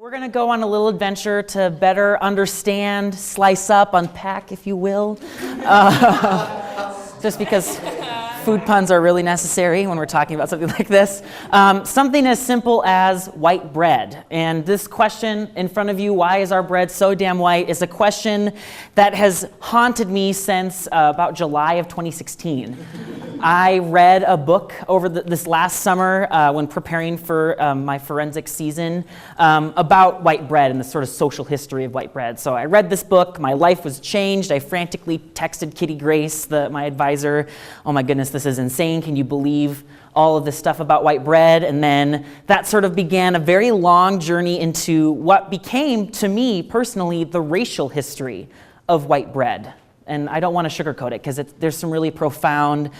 We're going to go on a little adventure to better understand, slice up, unpack, if you will, just because food puns are really necessary when we're talking about something like this. Something as simple as white bread. And this question in front of you, why is our bread so damn white, is a question that has haunted me since about July of 2016. I read a book over this last summer when preparing for my forensic season about white bread and the sort of social history of white bread. So I read this book, my life was changed. I frantically texted Kitty Grace, my advisor, oh my goodness, this is insane, can you believe all of this stuff about white bread? And then that sort of began a very long journey into what became, to me personally, the racial history of white bread. And I don't want to sugarcoat it because there's some really profound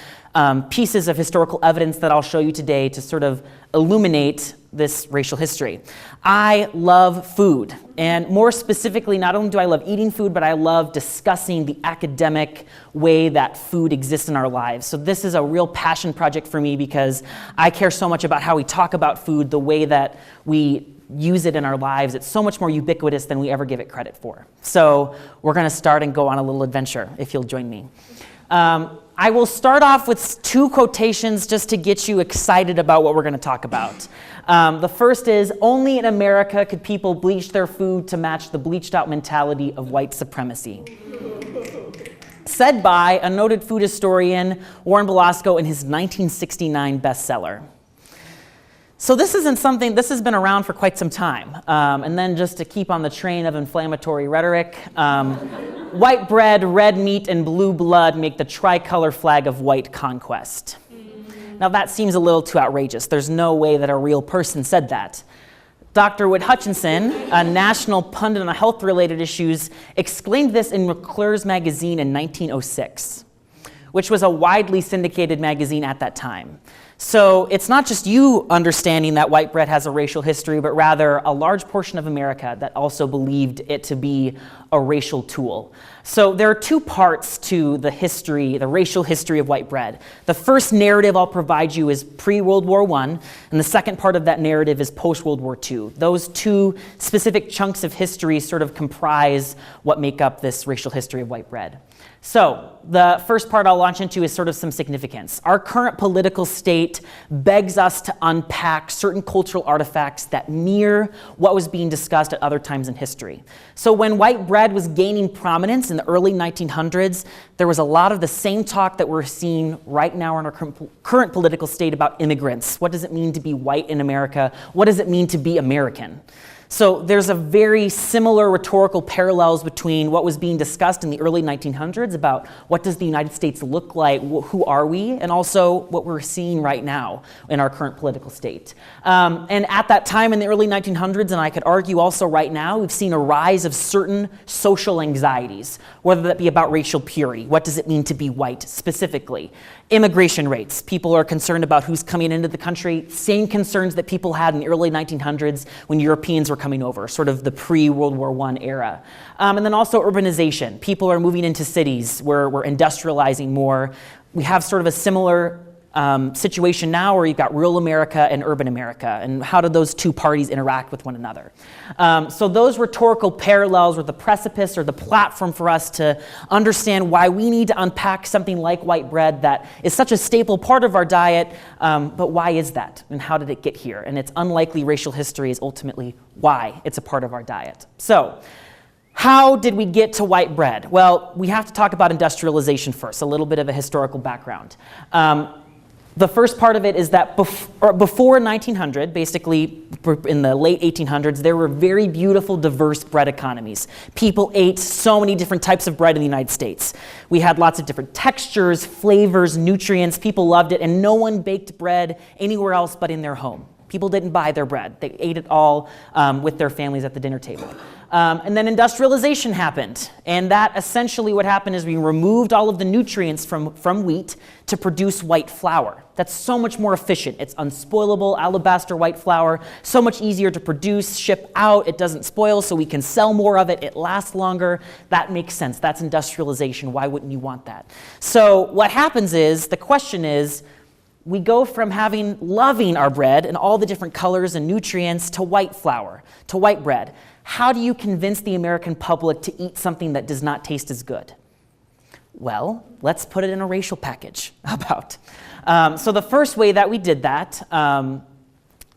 pieces of historical evidence that I'll show you today to sort of illuminate this racial history. I love food, and more specifically, not only do I love eating food, but I love discussing the academic way that food exists in our lives. So this is a real passion project for me because I care so much about how we talk about food, the way that we use it in our lives. It's so much more ubiquitous than we ever give it credit for. So we're going to start and go on a little adventure, if you'll join me. I will start off with two quotations just to get you excited about what we're going to talk about. The first is, only in America could people bleach their food to match the bleached out mentality of white supremacy. Said by a noted food historian, Warren Belasco, in his 1969 bestseller. So this has been around for quite some time. And then just to keep on the train of inflammatory rhetoric, white bread, red meat, and blue blood make the tricolor flag of white conquest. Now that seems a little too outrageous. There's no way that a real person said that. Dr. Wood Hutchinson, a national pundit on health-related issues, exclaimed this in McClure's magazine in 1906, which was a widely syndicated magazine at that time. So it's not just you understanding that white bread has a racial history, but rather a large portion of America that also believed it to be a racial tool. So there are two parts to the history, the racial history of white bread. The first narrative I'll provide you is pre-World War I, and the second part of that narrative is post-World War II. Those two specific chunks of history sort of comprise what make up this racial history of white bread. So the first part I'll launch into is sort of some significance. Our current political state begs us to unpack certain cultural artifacts that mirror what was being discussed at other times in history. So when white bread was gaining prominence in the early 1900s, there was a lot of the same talk that we're seeing right now in our current political state about immigrants. What does it mean to be white in America? What does it mean to be American? So there's a very similar rhetorical parallels between what was being discussed in the early 1900s about what does the United States look like, who are we, and also what we're seeing right now in our current political state. And at that time in the early 1900s, and I could argue also right now, we've seen a rise of certain social anxieties, whether that be about racial purity, what does it mean to be white specifically, immigration rates, people are concerned about who's coming into the country, same concerns that people had in the early 1900s when Europeans were coming over, sort of the pre-World War I era. And then also urbanization. People are moving into cities where we're industrializing more. We have sort of a similar situation now where you've got rural America and urban America, and how do those two parties interact with one another? So those rhetorical parallels were the precipice or the platform for us to understand why we need to unpack something like white bread that is such a staple part of our diet, but why is that, and how did it get here? And its unlikely racial history is ultimately why it's a part of our diet. So, how did we get to white bread? Well, we have to talk about industrialization first, a little bit of a historical background. The first part of it is that before 1900, basically in the late 1800s, there were very beautiful, diverse bread economies. People ate so many different types of bread in the United States. We had lots of different textures, flavors, nutrients. People loved it, and no one baked bread anywhere else but in their home. People didn't buy their bread. They ate it all with their families at the dinner table. And then industrialization happened. And that essentially what happened is we removed all of the nutrients from wheat to produce white flour. That's so much more efficient. It's unspoilable, alabaster white flour, so much easier to produce, ship out. It doesn't spoil, so we can sell more of it. It lasts longer. That makes sense. That's industrialization. Why wouldn't you want that? So what happens is, the question is, We go from loving our bread and all the different colors and nutrients to white flour, to white bread. How do you convince the American public to eat something that does not taste as good? Well, let's put it in a racial package. How about? So the first way that we did that,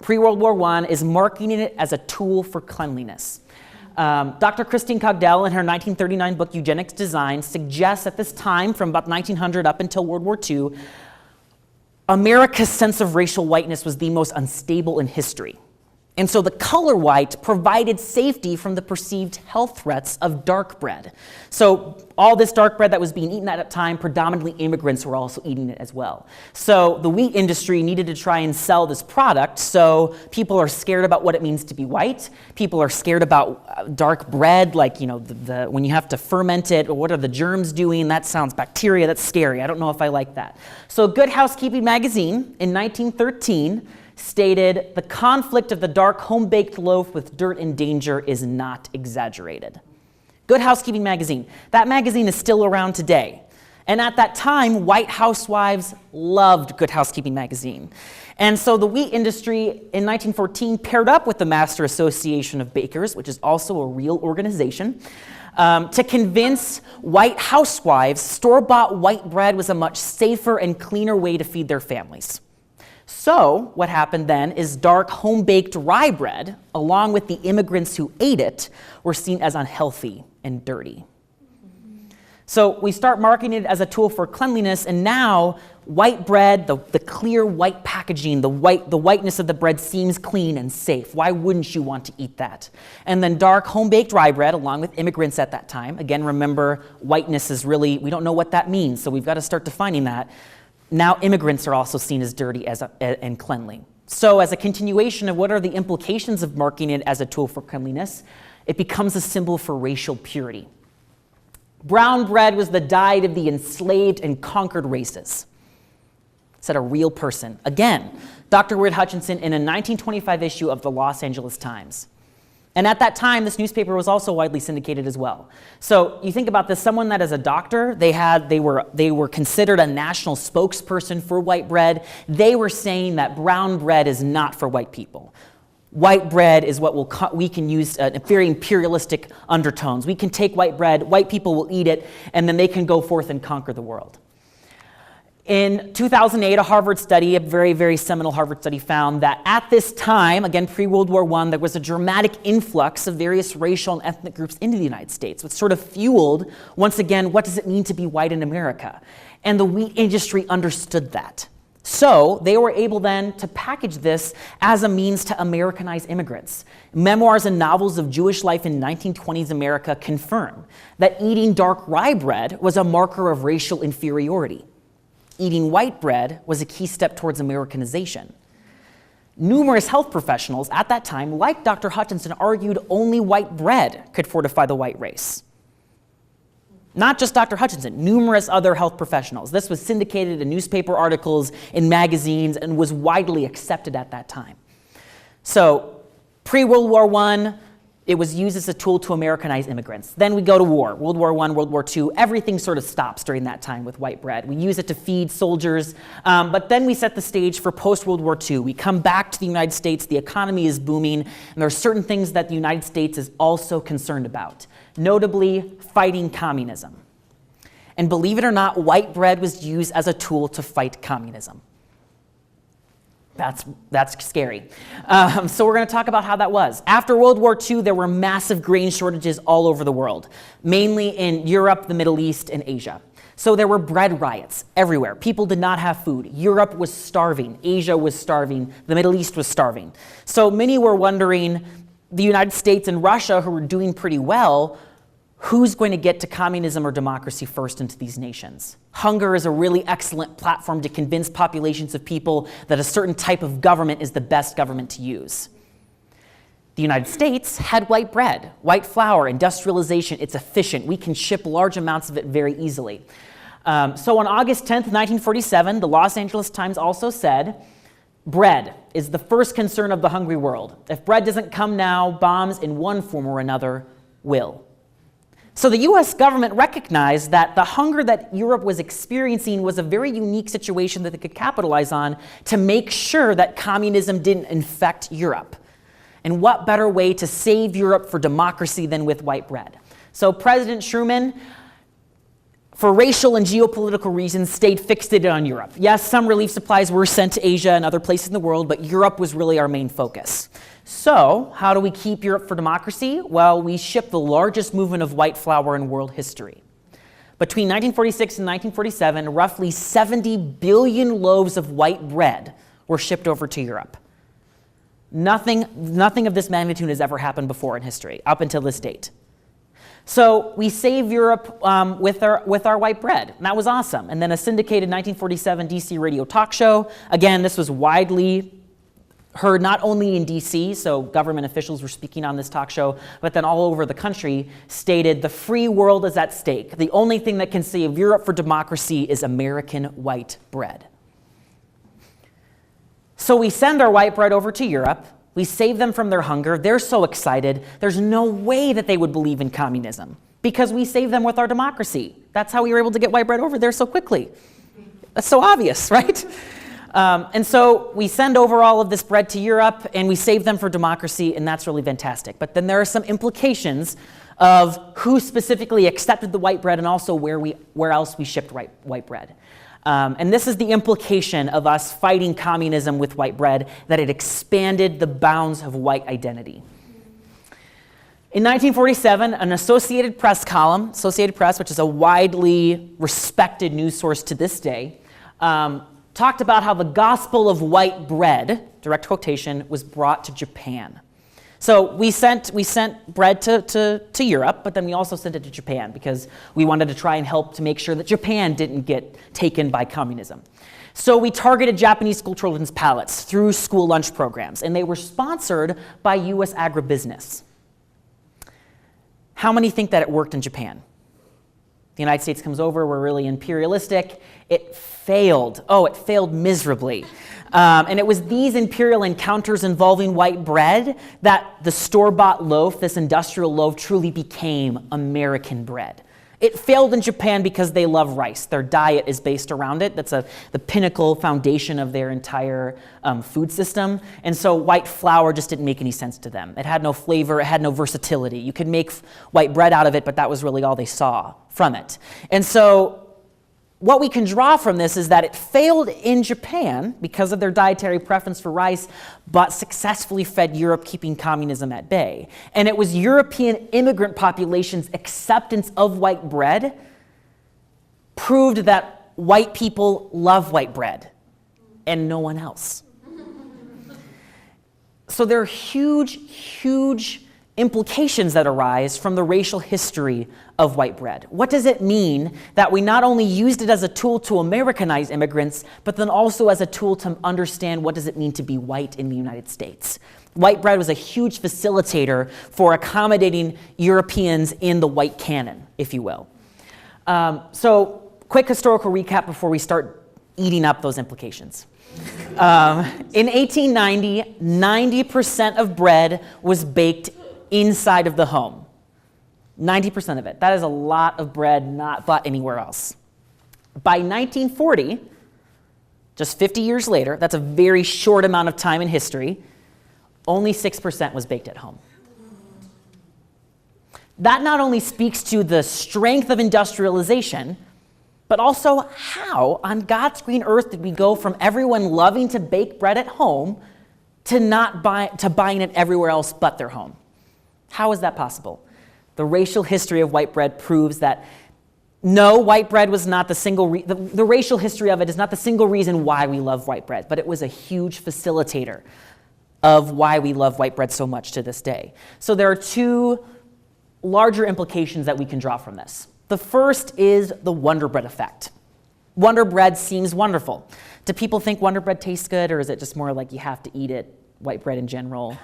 pre-World War I, is marketing it as a tool for cleanliness. Dr. Christine Cogdell, in her 1939 book, Eugenics Design, suggests at this time, from about 1900 up until World War II, America's sense of racial whiteness was the most unstable in history. And so the color white provided safety from the perceived health threats of dark bread. So all this dark bread that was being eaten at that time, predominantly immigrants were also eating it as well. So the wheat industry needed to try and sell this product, so people are scared about what it means to be white. People are scared about dark bread, like, you know, when you have to ferment it, or what are the germs doing? That sounds bacteria, that's scary. I don't know if I like that. So Good Housekeeping magazine in 1913 stated, "The conflict of the dark home-baked loaf with dirt and danger is not exaggerated." Good Housekeeping magazine. That magazine is still around today. And at that time, white housewives loved Good Housekeeping magazine. And so the wheat industry in 1914 paired up with the Master Association of Bakers, which is also a real organization, to convince white housewives store-bought white bread was a much safer and cleaner way to feed their families. So what happened then is dark home-baked rye bread, along with the immigrants who ate it, were seen as unhealthy and dirty. So we start marketing it as a tool for cleanliness, and now white bread, the clear white packaging, the whiteness of the bread seems clean and safe. Why wouldn't you want to eat that? And then dark home-baked rye bread, along with immigrants at that time. Again, remember, whiteness is really, we don't know what that means, so we've got to start defining that. Now immigrants are also seen as dirty and cleanly. So as a continuation of what are the implications of marking it as a tool for cleanliness, it becomes a symbol for racial purity. Brown bread was the diet of the enslaved and conquered races. Said a real person. Again, Dr. Wood Hutchinson in a 1925 issue of the Los Angeles Times. And at that time, this newspaper was also widely syndicated as well. So you think about this, someone that is a doctor, they were considered a national spokesperson for white bread. They were saying that brown bread is not for white people. White bread is what we can use very imperialistic undertones. We can take white bread, white people will eat it, and then they can go forth and conquer the world. In 2008, a Harvard study, a very, very seminal Harvard study, found that at this time, again, pre-World War I, there was a dramatic influx of various racial and ethnic groups into the United States, which sort of fueled, once again, what does it mean to be white in America? And the wheat industry understood that. So they were able then to package this as a means to Americanize immigrants. Memoirs and novels of Jewish life in 1920s America confirm that eating dark rye bread was a marker of racial inferiority. Eating white bread was a key step towards Americanization. Numerous health professionals at that time, like Dr. Hutchinson, argued only white bread could fortify the white race. Not just Dr. Hutchinson, numerous other health professionals. This was syndicated in newspaper articles, in magazines, and was widely accepted at that time. So, pre-World War I, it was used as a tool to Americanize immigrants. Then we go to war, World War I, World War II. Everything sort of stops during that time with white bread. We use it to feed soldiers, but then we set the stage for post-World War II. We come back to the United States, the economy is booming, and there are certain things that the United States is also concerned about, notably fighting communism. And believe it or not, white bread was used as a tool to fight communism. That's scary. So we're going to talk about how that was. After World War II, there were massive grain shortages all over the world, mainly in Europe, the Middle East, and Asia. So there were bread riots everywhere. People did not have food. Europe was starving. Asia was starving. The Middle East was starving. So many were wondering, the United States and Russia, who were doing pretty well, who's going to get to communism or democracy first into these nations? Hunger is a really excellent platform to convince populations of people that a certain type of government is the best government to use. The United States had white bread, white flour, industrialization. It's efficient. We can ship large amounts of it very easily. So on August 10th, 1947, the Los Angeles Times also said, bread is the first concern of the hungry world. If bread doesn't come now, bombs in one form or another will. So the US government recognized that the hunger that Europe was experiencing was a very unique situation that they could capitalize on to make sure that communism didn't infect Europe. And what better way to save Europe for democracy than with white bread? So President Truman, for racial and geopolitical reasons, stayed fixated on Europe. Yes, some relief supplies were sent to Asia and other places in the world, but Europe was really our main focus. So, how do we keep Europe for democracy? Well, we shipped the largest movement of white flour in world history. Between 1946 and 1947, roughly 70 billion loaves of white bread were shipped over to Europe. Nothing of this magnitude has ever happened before in history, up until this date. So we saved Europe with our white bread, and that was awesome. And then a syndicated 1947 DC radio talk show. Again, this was widely heard not only in DC, so government officials were speaking on this talk show, but then all over the country, stated the free world is at stake. The only thing that can save Europe for democracy is American white bread. So we send our white bread over to Europe. We save them from their hunger. They're so excited. There's no way that they would believe in communism because we saved them with our democracy. That's how we were able to get white bread over there so quickly. That's so obvious, right? And so we send over all of this bread to Europe and we save them for democracy, and that's really fantastic. But then there are some implications of who specifically accepted the white bread and also where else we shipped white bread. And this is the implication of us fighting communism with white bread, that it expanded the bounds of white identity. In 1947, an Associated Press column, Associated Press, which is a widely respected news source to this day, talked about how the gospel of white bread, direct quotation, was brought to Japan. So we sent bread to Europe, but then we also sent it to Japan because we wanted to try and help to make sure that Japan didn't get taken by communism. So we targeted Japanese school children's palates through school lunch programs, and they were sponsored by US agribusiness. How many think that it worked in Japan? The United States comes over, we're really imperialistic. It failed. Oh, it failed miserably. And it was these imperial encounters involving white bread that the store-bought loaf, this industrial loaf, truly became American bread. It failed in Japan because they love rice. Their diet is based around it. That's the pinnacle foundation of their entire food system. And so white flour just didn't make any sense to them. It had no flavor. It had no versatility. You could make white bread out of it, but that was really all they saw from it. And so what we can draw from this is that it failed in Japan because of their dietary preference for rice, but successfully fed Europe, keeping communism at bay. And it was European immigrant population's acceptance of white bread proved that white people love white bread and no one else. So there are huge, huge implications that arise from the racial history of white bread. What does it mean that we not only used it as a tool to Americanize immigrants, but then also as a tool to understand what does it mean to be white in the United States? White bread was a huge facilitator for accommodating Europeans in the white canon, if you will. So quick historical recap before we start eating up those implications. In 1890, 90% of bread was baked inside of the home. 90% of it. That is a lot of bread not bought anywhere else. By 1940, just 50 years later, that's a very short amount of time in history, only 6% was baked at home. That not only speaks to the strength of industrialization, but also how on God's green earth did we go from everyone loving to bake bread at home to buying it everywhere else but their home? How is that possible? The racial history of white bread proves that no, white bread was not the single the racial history of it is not the single reason why we love white bread, but it was a huge facilitator of why we love white bread so much to this day. So there are two larger implications that we can draw from this. The first is the Wonder Bread effect. Wonder Bread seems wonderful. Do people think Wonder Bread tastes good, or is it just more like you have to eat it, white bread in general?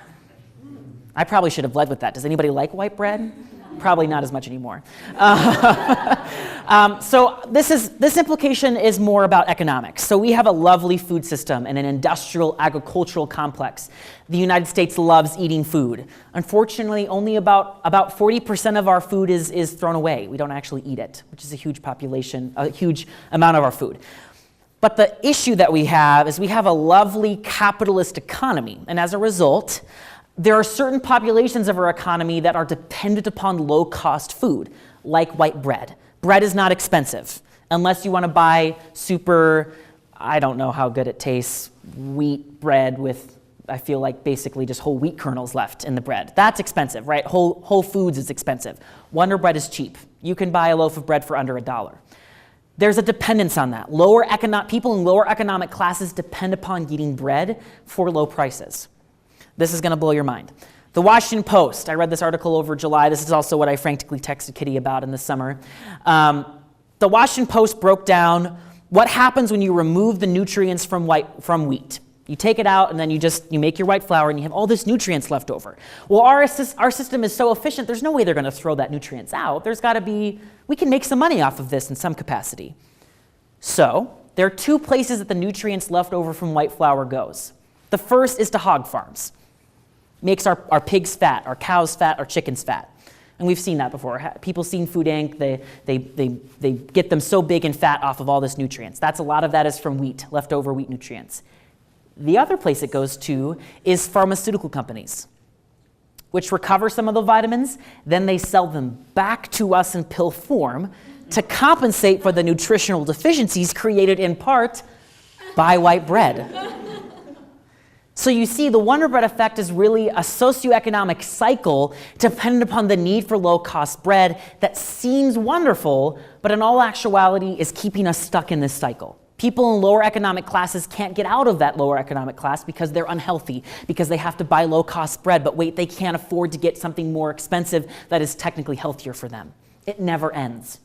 I probably should have led with that. Does anybody like white bread? Probably not as much anymore. So this implication is more about economics. So we have a lovely food system and an industrial agricultural complex. The United States loves eating food. Unfortunately, only about 40% of our food is thrown away. We don't actually eat it, which is a huge population, a huge amount of our food. But the issue that we have is we have a lovely capitalist economy, and as a result, there are certain populations of our economy that are dependent upon low-cost food, like white bread. Bread is not expensive, unless you want to buy super, I don't know how good it tastes, wheat bread with, I feel like, basically just whole wheat kernels left in the bread. That's expensive, right? Whole Foods is expensive. Wonder Bread is cheap. You can buy a loaf of bread for under $1. There's a dependence on that. People in lower economic classes depend upon eating bread for low prices. This is going to blow your mind. The Washington Post, I read this article over July. This is also what I frantically texted Kitty about in the summer. The Washington Post broke down what happens when you remove the nutrients from wheat. You take it out and then you make your white flour and you have all this nutrients left over. Well, our system is so efficient, there's no way they're going to throw that nutrients out. We can make some money off of this in some capacity. So there are two places that the nutrients left over from white flour goes. The first is to hog farms. Makes our pigs fat, our cows fat, our chickens fat. And we've seen that before. People seen Food Inc., they get them so big and fat off of all this nutrients. A lot of that is from wheat, leftover wheat nutrients. The other place it goes to is pharmaceutical companies, which recover some of the vitamins, then they sell them back to us in pill form to compensate for the nutritional deficiencies created in part by white bread. So you see, the Wonder Bread effect is really a socioeconomic cycle dependent upon the need for low-cost bread that seems wonderful, but in all actuality is keeping us stuck in this cycle. People in lower economic classes can't get out of that lower economic class because they're unhealthy, because they have to buy low-cost bread, but wait, they can't afford to get something more expensive that is technically healthier for them. It never ends.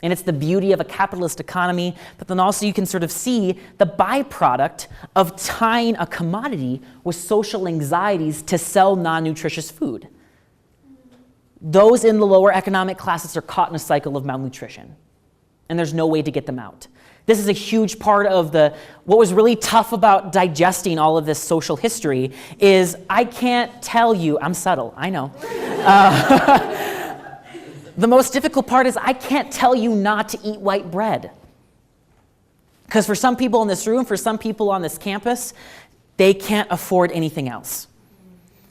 And it's the beauty of a capitalist economy, but then also you can sort of see the byproduct of tying a commodity with social anxieties to sell non-nutritious food. Those in the lower economic classes are caught in a cycle of malnutrition, and there's no way to get them out. This is a huge part of what was really tough about digesting all of this social history is I can't tell you, I'm subtle, I know. The most difficult part is I can't tell you not to eat white bread. Because for some people in this room, for some people on this campus, they can't afford anything else.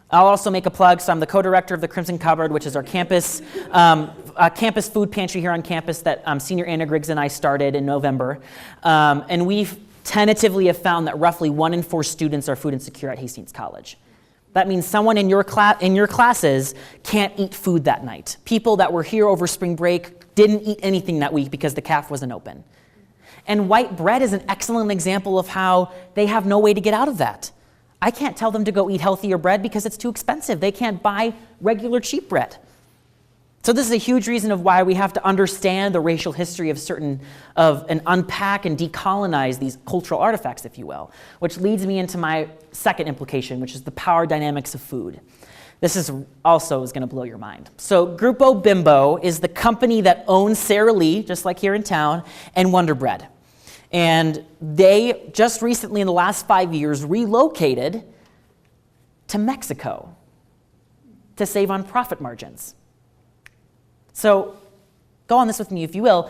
I'll also make a plug. So I'm the co-director of the Crimson Cupboard, which is our campus food pantry here on campus that Senior Anna Griggs and I started in November. And we've tentatively have found that roughly 1 in 4 students are food insecure at Hastings College. That means someone in your classes can't eat food that night. People that were here over spring break didn't eat anything that week because the caf wasn't open. And white bread is an excellent example of how they have no way to get out of that. I can't tell them to go eat healthier bread because it's too expensive. They can't buy regular cheap bread. So this is a huge reason of why we have to understand the racial history and unpack and decolonize these cultural artifacts, if you will, which leads me into my second implication, which is the power dynamics of food. This is also going to blow your mind. So Grupo Bimbo is the company that owns Sara Lee, just like here in town, and Wonder Bread. And they just recently, in the last 5 years, relocated to Mexico to save on profit margins. So go on this with me, if you will.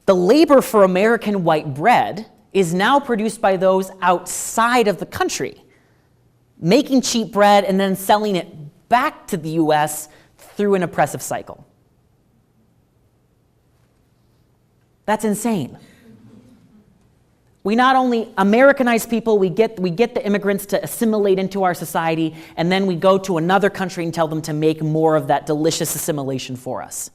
The labor for American white bread is now produced by those outside of the country, making cheap bread and then selling it back to the U.S. through an oppressive cycle. That's insane. We not only Americanize people, we get the immigrants to assimilate into our society, and then we go to another country and tell them to make more of that delicious assimilation for us.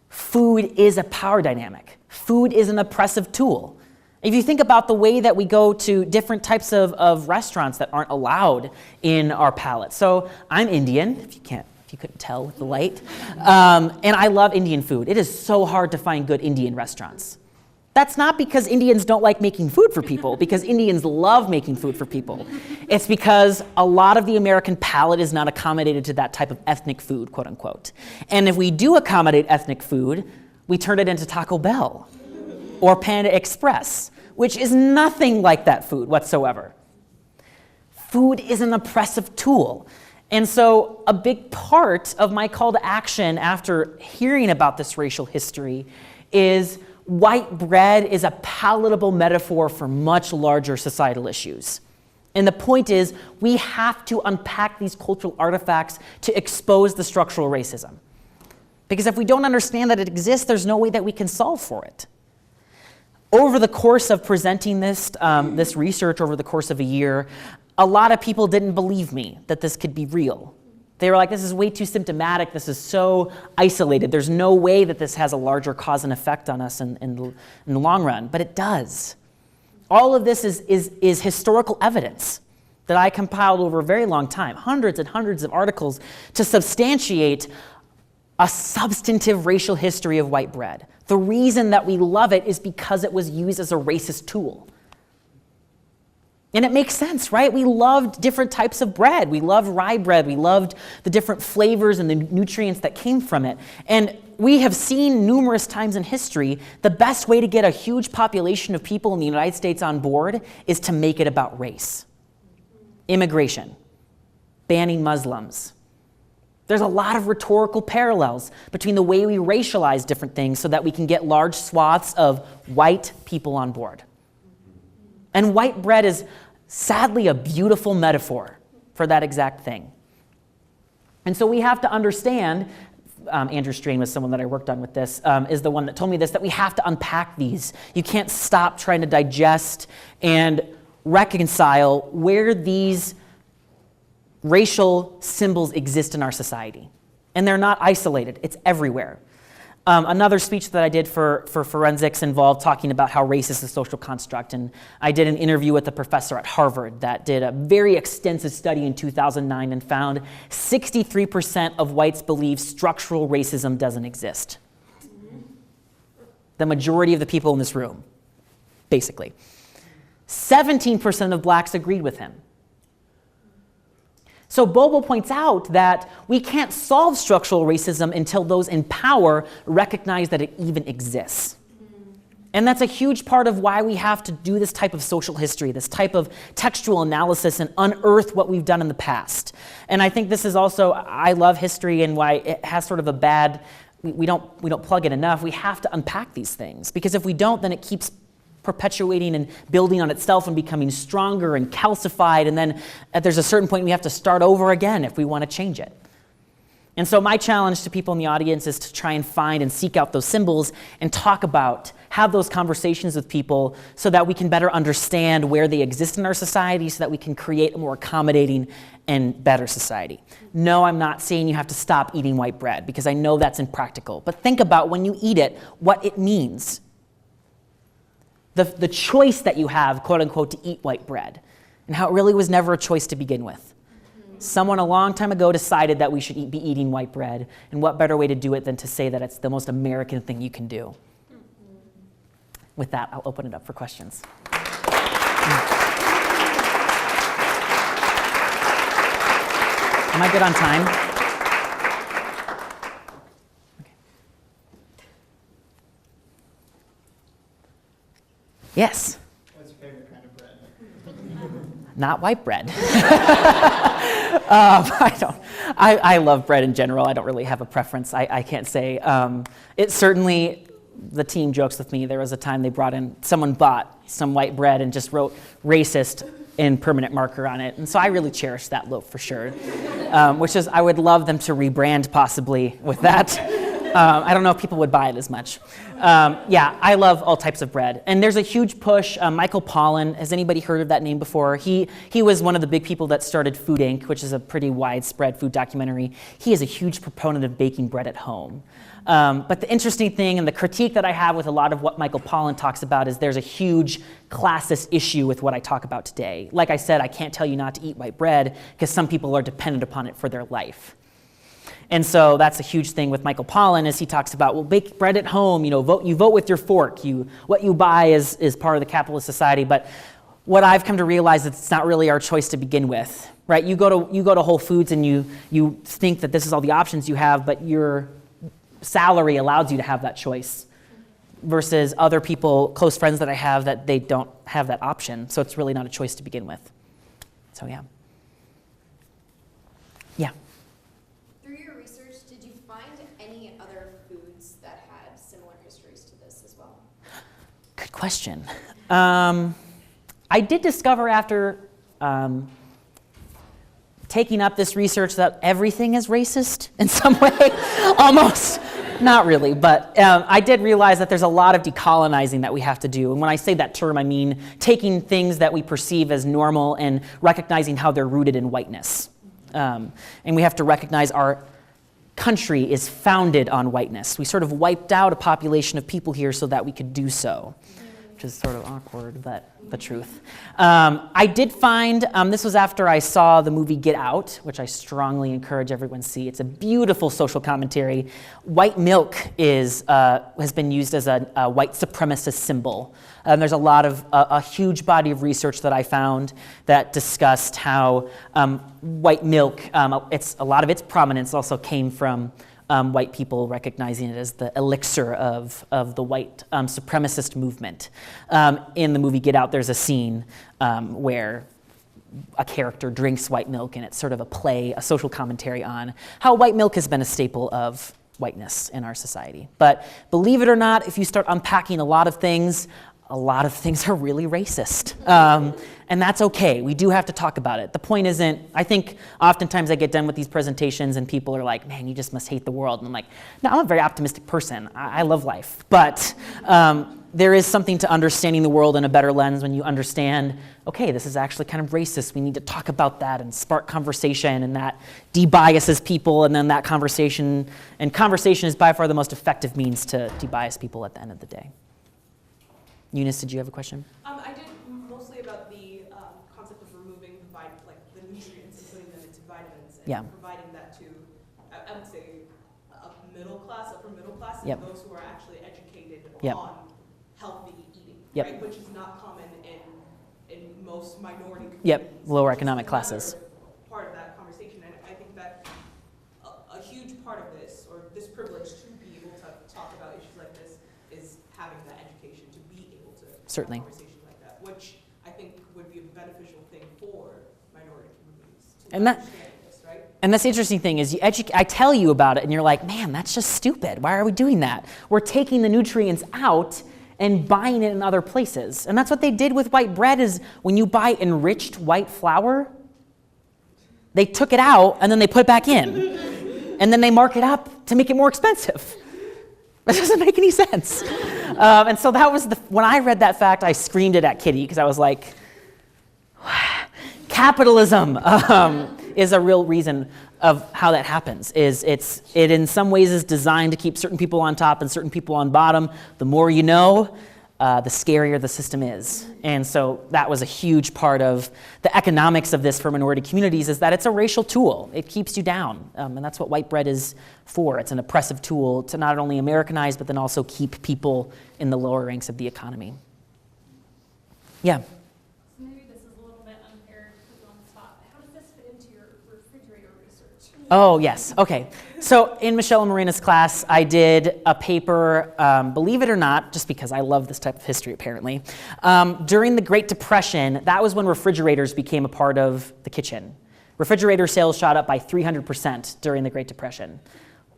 Food is a power dynamic. Food is an oppressive tool. If you think about the way that we go to different types of restaurants that aren't allowed in our palate. So I'm Indian, if you couldn't tell with the light, and I love Indian food. It is so hard to find good Indian restaurants. That's not because Indians don't like making food for people, because Indians love making food for people. It's because a lot of the American palate is not accommodated to that type of ethnic food, quote unquote. And if we do accommodate ethnic food, we turn it into Taco Bell or Panda Express, which is nothing like that food whatsoever. Food is an oppressive tool. And so a big part of my call to action after hearing about this racial history is white bread is a palatable metaphor for much larger societal issues. And the point is, we have to unpack these cultural artifacts to expose the structural racism. Because if we don't understand that it exists, there's no way that we can solve for it. Over the course of presenting this research over the course of a year, a lot of people didn't believe me that this could be real. They were like, this is way too symptomatic, this is so isolated, there's no way that this has a larger cause and effect on us in the long run, but it does. All of this is historical evidence that I compiled over a very long time, hundreds and hundreds of articles to substantiate a substantive racial history of white bread. The reason that we love it is because it was used as a racist tool. And it makes sense, right? We loved different types of bread. We loved rye bread. We loved the different flavors and the nutrients that came from it. And we have seen numerous times in history, the best way to get a huge population of people in the United States on board is to make it about race. Immigration, banning Muslims. There's a lot of rhetorical parallels between the way we racialize different things so that we can get large swaths of white people on board. And white bread is sadly a beautiful metaphor for that exact thing. And so we have to understand, Andrew Strain was someone that I worked on with this, is the one that told me this, that we have to unpack these. You can't stop trying to digest and reconcile where these racial symbols exist in our society. And they're not isolated, it's everywhere. Another speech that I did for forensics involved talking about how race is a social construct, and I did an interview with a professor at Harvard that did a very extensive study in 2009 and found 63% of whites believe structural racism doesn't exist. The majority of the people in this room, basically. 17% of blacks agreed with him. So Bobo points out that we can't solve structural racism until those in power recognize that it even exists. And that's a huge part of why we have to do this type of social history, this type of textual analysis, and unearth what we've done in the past. And I think this is also, I love history and why it has sort of a bad, we don't plug it enough. We have to unpack these things, because if we don't, then it keeps perpetuating and building on itself and becoming stronger and calcified, and then there's a certain point we have to start over again if we want to change it. And so my challenge to people in the audience is to try and find and seek out those symbols and talk about, have those conversations with people so that we can better understand where they exist in our society so that we can create a more accommodating and better society. No, I'm not saying you have to stop eating white bread, because I know that's impractical, but think about when you eat it, what it means. The choice that you have, quote unquote, to eat white bread, and how it really was never a choice to begin with. Someone a long time ago decided that we should be eating white bread, and what better way to do it than to say that it's the most American thing you can do. With that, I'll open it up for questions. Am I good on time? Yes? What's your favorite kind of bread? Not white bread. I love bread in general. I don't really have a preference. I can't say. It certainly, the team jokes with me. There was a time someone bought some white bread and just wrote racist in permanent marker on it. And so I really cherish that loaf for sure. Which is, I would love them to rebrand possibly with that. I don't know if people would buy it as much. Yeah, I love all types of bread. And there's a huge push. Michael Pollan, has anybody heard of that name before? He was one of the big people that started Food Inc., which is a pretty widespread food documentary. He is a huge proponent of baking bread at home. But the interesting thing and the critique that I have with a lot of what Michael Pollan talks about is there's a huge classist issue with what I talk about today. Like I said, I can't tell you not to eat white bread because some people are dependent upon it for their life. And so that's a huge thing with Michael Pollan, as he talks about, well, bake bread at home, you vote with your fork. What you buy is part of the capitalist society. But what I've come to realize is it's not really our choice to begin with, right? You go to Whole Foods and you think that this is all the options you have, but your salary allows you to have that choice versus other people, close friends that I have, that they don't have that option. So it's really not a choice to begin with. So yeah. Yeah. Through your research, did you find any other foods that had similar histories to this as well? Good question. I did discover after taking up this research that everything is racist in some way, almost. Not really, but I did realize that there's a lot of decolonizing that we have to do. And when I say that term, I mean taking things that we perceive as normal and recognizing how they're rooted in whiteness. And we have to recognize our country is founded on whiteness. We sort of wiped out a population of people here so that we could do so, which is sort of awkward, but the truth. I did find, this was after I saw the movie Get Out, which I strongly encourage everyone to see. It's a beautiful social commentary. White milk has been used as a white supremacist symbol. There's a huge body of research that I found that discussed how white milk, a lot of its prominence also came from white people recognizing it as the elixir of the white supremacist movement. In the movie Get Out, there's a scene where a character drinks white milk, and it's sort of a social commentary on how white milk has been a staple of whiteness in our society. But believe it or not, if you start unpacking a lot of things are really racist. And that's okay. We do have to talk about it. The point isn't, I think oftentimes I get done with these presentations and people are like, man, you just must hate the world. And I'm like, no, I'm a very optimistic person. I love life. But there is something to understanding the world in a better lens when you understand, okay, this is actually kind of racist. We need to talk about that and spark conversation, and that debiases people, and then that conversation is by far the most effective means to debias people at the end of the day. Eunice, did you have a question? I did mostly about the concept of removing the nutrients and putting them into vitamins and providing that to, I would say, upper middle class, and those who are actually educated on healthy eating, right? Which is not common in most minority communities. Lower economic classes. Part of that conversation, and I think that a huge part of this, or this privilege to be able to talk about issues like this, is having that education to be able to Certainly. have conversations like that, which I think would be a beneficial thing for minority communities to And that- understand this, right? And that's the interesting thing is I tell you about it and you're like, man, that's just stupid. Why are we doing that? We're taking the nutrients out and buying it in other places. And that's what they did with white bread is when you buy enriched white flour, they took it out and then they put it back in. And then they mark it up to make it more expensive. That doesn't make any sense. And so that was when I read that fact, I screamed it at Kitty because I was like, capitalism is a real reason of how that happens. It in some ways is designed to keep certain people on top and certain people on bottom. The more you know, the scarier the system is. And so that was a huge part of the economics of this for minority communities, is that it's a racial tool. It keeps you down. And that's what white bread is for. It's an oppressive tool to not only Americanize, but then also keep people in the lower ranks of the economy. Yeah. So maybe this is a little bit unfair to put you on the spot. How does this fit into your refrigerator research? Oh, yes. Okay. So in Michelle and Marina's class, I did a paper, believe it or not, just because I love this type of history apparently. During the Great Depression, that was when refrigerators became a part of the kitchen. Refrigerator sales shot up by 300% during the Great Depression.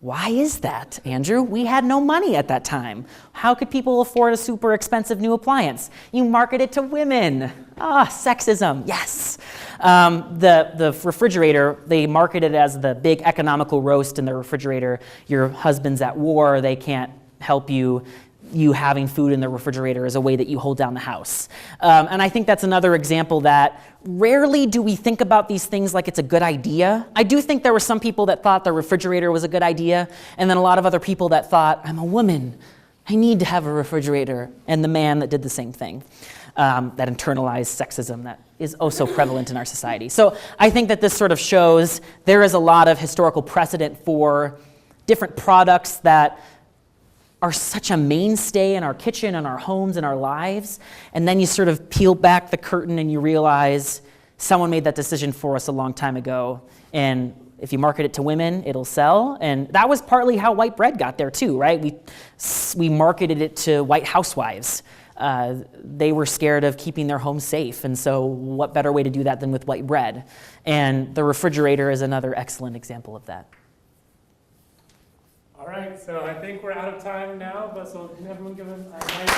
Why is that, Andrew? We had no money at that time. How could people afford a super expensive new appliance? You market it to women. Sexism, yes. The refrigerator, they market it as the big economical roast in the refrigerator. Your husband's at war, they can't help you. You having food in the refrigerator is a way that you hold down the house. And I think that's another example that rarely do we think about these things like it's a good idea. I do think there were some people that thought the refrigerator was a good idea, and then a lot of other people that thought, I'm a woman, I need to have a refrigerator, and the man that did the same thing. that internalized sexism that is oh so prevalent in our society. So I think that this sort of shows there is a lot of historical precedent for different products that are such a mainstay in our kitchen, in our homes, in our lives, and then you sort of peel back the curtain and you realize someone made that decision for us a long time ago, and if you market it to women, it'll sell, and that was partly how white bread got there too, right? We marketed it to white housewives. They were scared of keeping their home safe, and so what better way to do that than with white bread? And the refrigerator is another excellent example of that. All right, so I think we're out of time now, but so can everyone give us a nice...